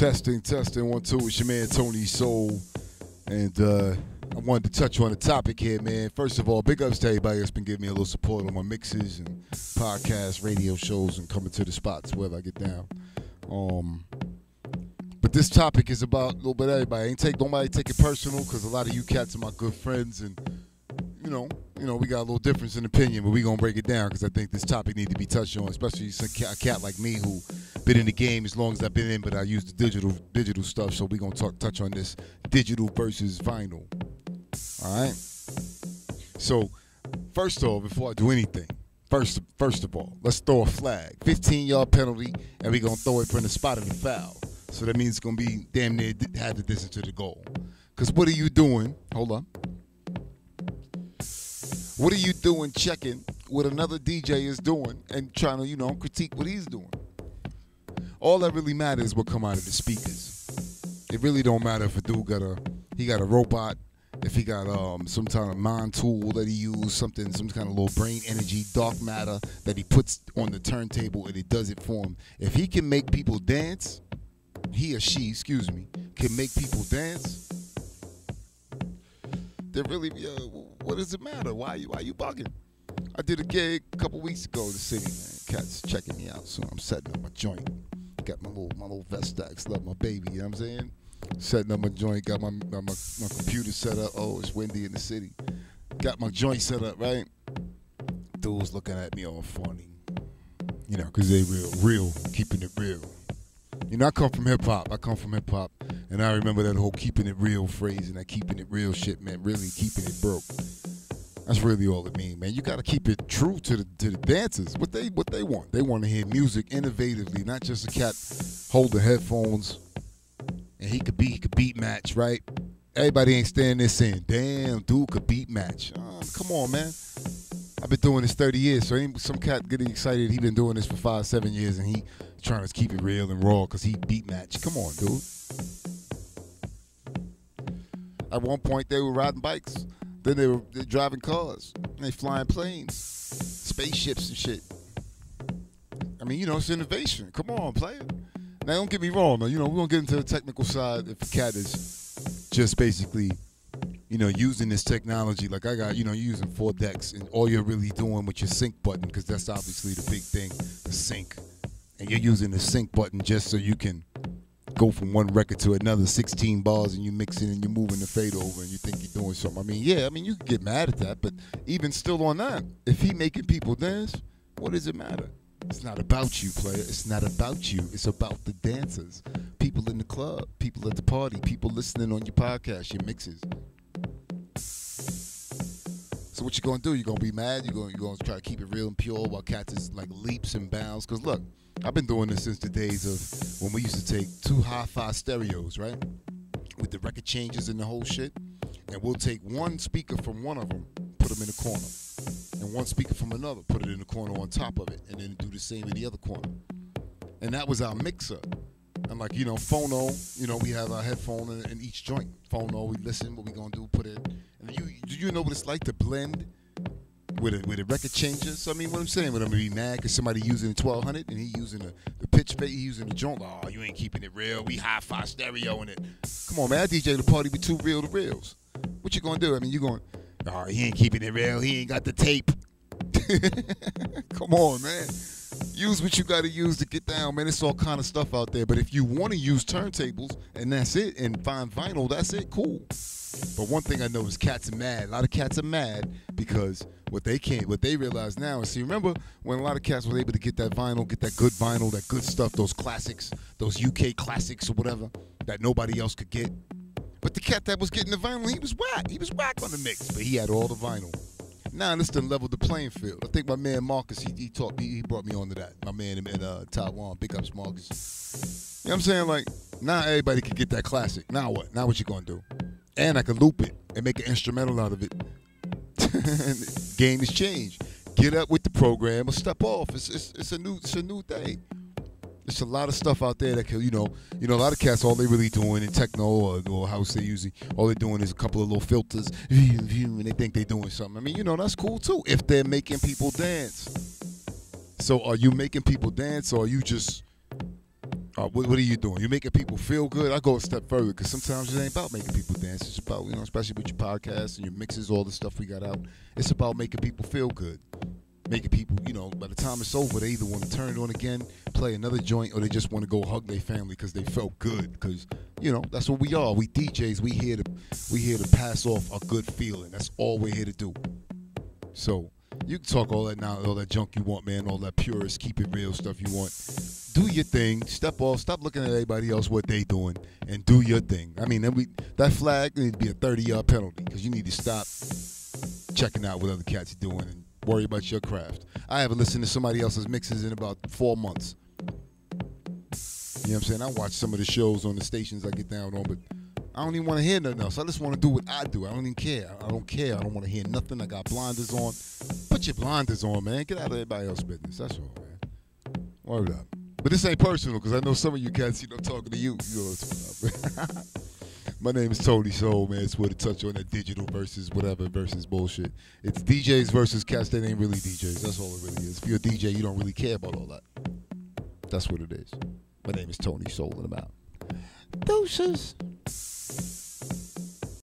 Testing, 1, 2. It's your man Tony Soul. And I wanted to touch on a topic here, man. First of all, big ups to everybody that's been giving me a little support on my mixes and podcasts, radio shows, and coming to the spots wherever I get down. But this topic is about a little bit of everybody. Nobody take it personal, because a lot of you cats are my good friends, and you know, we got a little difference in opinion, but we gonna break it down because I think this topic need to be touched on, especially a cat like me who been in the game as long as I've been in, but I use the digital stuff. So we gonna touch on this digital versus vinyl. All right. So first off, before I do anything, first of all, let's throw a flag. 15-yard penalty, and we gonna throw it from the spot of the foul. So that means it's gonna be damn near half the distance to the goal. Cause what are you doing? Hold on. What are you doing checking what another DJ is doing and trying to, critique what he's doing? All that really matters is what come out of the speakers. It really don't matter if a dude got a robot, if he got some kind of mind tool that he used, some kind of little brain energy, dark matter that he puts on the turntable and it does it for him. If he can make people dance, he or she, can make people dance, then really, what does it matter? Why you bugging? I did a gig a couple weeks ago in the city, man. Cats checking me out, so I'm setting up my joint. Got my little Vestax, love my baby, you know what I'm saying? Setting up my joint, got my computer set up. Oh, it's windy in the city. Got my joint set up, right? Dudes looking at me all funny, because they real, keeping it real. I come from hip-hop, and I remember that whole keeping it real phrase, and that keeping it real shit meant really keeping it broke. That's really all it means, man. You got to keep it true to the dancers, what they want. They want to hear music innovatively, not just a cat hold the headphones, and he could beat match, right? Everybody ain't standing there saying, damn, dude could beat match. Come on, man. I've been doing this 30 years, so ain't some cat getting excited. He been doing this for 5-7 years, and he trying to keep it real and raw because he beat match. Come on, dude. At one point, they were riding bikes. Then they're driving cars. And they flying planes, spaceships and shit. I mean, it's innovation. Come on, play it. Now, don't get me wrong, though. We won't get into the technical side if a cat is just basically using this technology, like I got, you're using 4 decks, and all you're really doing with your sync button, because that's obviously the big thing, the sync. And you're using the sync button just so you can go from one record to another, 16 bars, and you mixing and you're moving the fade over, and you think you're doing something. You can get mad at that, but even still on that, if he making people dance, what does it matter? It's not about you, player. It's not about you. It's about the dancers, people in the club, people at the party, people listening on your podcast, your mixes. So what you gonna do? You gonna be mad? You gonna try to keep it real and pure while cats is like leaps and bounds? Cause look, I've been doing this since the days of when we used to take 2 hi-fi stereos, right, with the record changes and the whole shit, and we'll take one speaker from one of them, put them in the corner, and one speaker from another, put it in the corner on top of it, and then do the same in the other corner. And that was our mixer. And like, phono, we have our headphone in each joint. Phono, we listen, what we gonna do, put it. And do you know what it's like to blend with a record changer? So what I'm saying, when I'm gonna be mad because somebody using a 1200 and he using the pitch fade, he using the joint. Oh, you ain't keeping it real. We hi-fi stereo in it. Come on, man, I DJ the party with 2 reel to reels. What you gonna do? You going, oh, he ain't keeping it real. He ain't got the tape. Come on, man. Use what you got to use to get down, man. It's all kind of stuff out there. But if you want to use turntables and that's it, and find vinyl, that's it, cool. But one thing I know is cats are mad. A lot of cats are mad because what they realize now is, see, remember when a lot of cats were able to get that vinyl, get that good stuff, those classics, those UK classics or whatever that nobody else could get. But the cat that was getting the vinyl, he was whack. He was whack on the mix, but he had all the vinyl. Now this done leveled the playing field. I think my man Marcus, he brought me onto that. My man in Taiwan, big ups Marcus. You know what I'm saying? Like, now everybody can get that classic. Now what? Now what you gonna do? And I can loop it and make an instrumental out of it. Game has changed. Get up with the program or step off. It's a new day. There's a lot of stuff out there that can, a lot of cats, all they really doing in techno or house they using, all they're doing is a couple of little filters, and they think they're doing something. That's cool too if they're making people dance. So are you making people dance, or are you just What are you doing? You're making people feel good. I go a step further because sometimes it ain't about making people dance. It's about, especially with your podcast and your mixes, all the stuff we got out. It's about making people feel good. Making people, by the time it's over, they either want to turn it on again, play another joint, or they just want to go hug their family because they felt good. Because, that's what we are. We DJs. We here to pass off a good feeling. That's all we're here to do. So you can talk all that junk you want, man. All that purist, keep it real stuff you want. Do your thing. Step off. Stop looking at everybody else what they doing, and do your thing. I mean, that flag need to be a 30-yard penalty because you need to stop checking out what other cats are doing and worry about your craft. I haven't listened to somebody else's mixes in about 4 months. You know what I'm saying? I watch some of the shows on the stations I get down on, but I don't even want to hear nothing else. I just want to do what I do. I don't even care. I don't care. I don't want to hear nothing. I got blinders on. Put your blinders on, man. Get out of everybody else's business. That's all, man. Word up. But this ain't personal because I know some of you cats, talking to you. You know what's up. My name is Tony Soul, man. It's where to touch on that digital versus whatever versus bullshit. It's DJs versus cats that ain't really DJs. That's all it really is. If you're a DJ, you don't really care about all that. That's what it is. My name is Tony Soul, and I'm out. Deuces.